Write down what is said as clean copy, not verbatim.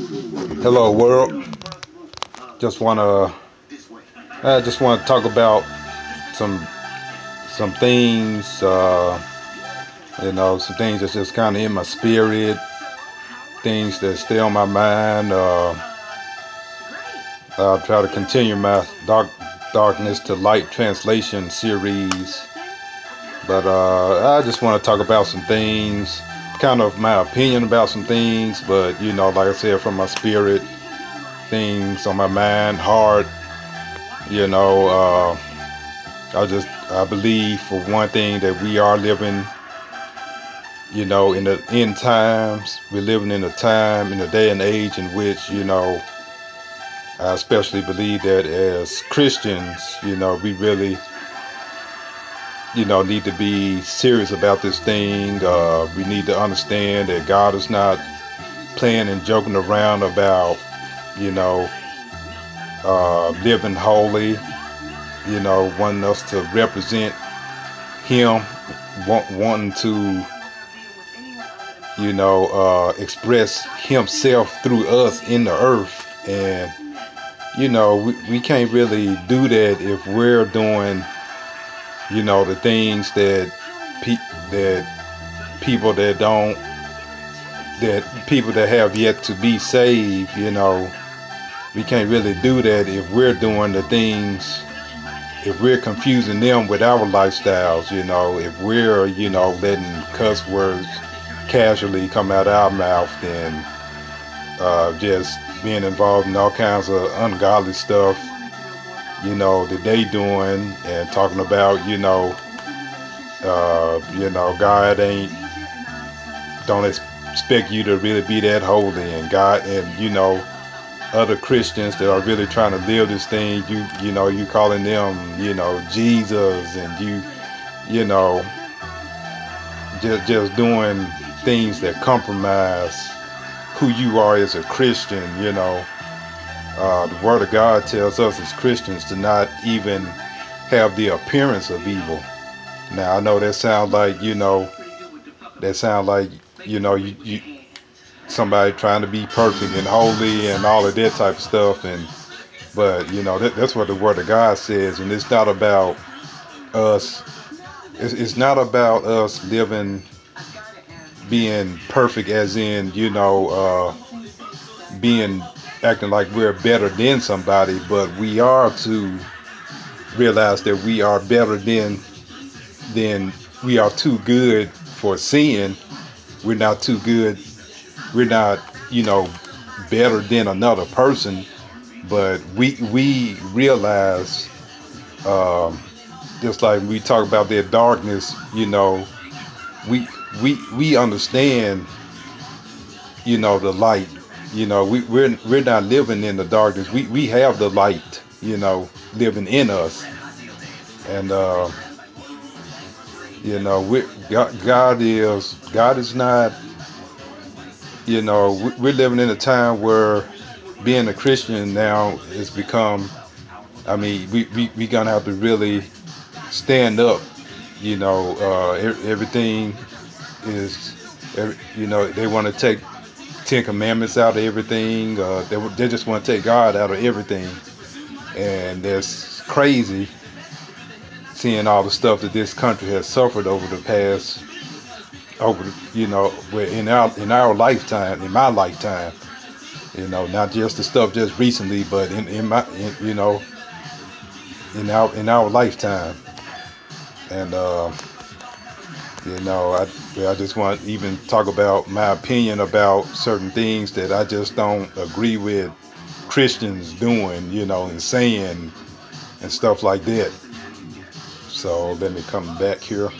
Hello world. Just wanna I just wanna talk about some some things, some things that's just kinda in my spirit, things that stay on my mind. I'll try to continue my darkness to light translation series. But I just want to talk about some things, kind of my opinion about some things, but like I said, from my spirit, things on my mind, heart. You know, I believe for one thing that we are living, in the end times. We're living in a time, in a day and age in which, I especially believe that as Christians, we really, need to be serious about this thing. We need to understand that God is not playing and joking around about, you know, living holy, wanting us to represent Him, wanting to, express Himself through us in the earth. And, we can't really do that if we're doing, the things that that people that don't that people that have yet to be saved, we can't really do that if we're doing the things, if we're confusing them with our lifestyles, if we're, letting cuss words casually come out our mouth and just being involved in all kinds of ungodly stuff, that they doing and talking about, God ain't don't expect you to really be that holy, and God, and other Christians that are really trying to live this thing, you calling them, Jesus, and you know, just doing things that compromise who you are as a Christian. The Word of God tells us as Christians to not even have the appearance of evil. Now I know that sounds like, that sounds like, you somebody trying to be perfect and holy and all of that type of stuff, but that's what the Word of God says. And it's not about us, it's not about us living, being perfect, as in, being, acting like we're better than somebody, but we are to realize that we are better than we are too good for sin. We're not too good, we're not, better than another person, but we realize, um, just like we talk about that darkness, we we understand, the light. We're not living in the darkness. We have the light, living in us. And God is not, we're living in a time where being a Christian now has become, I mean, we gonna have to really stand up. Everything is, they want to take Ten Commandments out of everything. They just want to take God out of everything, and that's crazy. Seeing all the stuff that this country has suffered over the past, where in our lifetime, in my lifetime, not just the stuff just recently, but in our lifetime. And I just want to even talk about my opinion about certain things that I just don't agree with Christians doing, and saying and stuff like that. So let me come back here.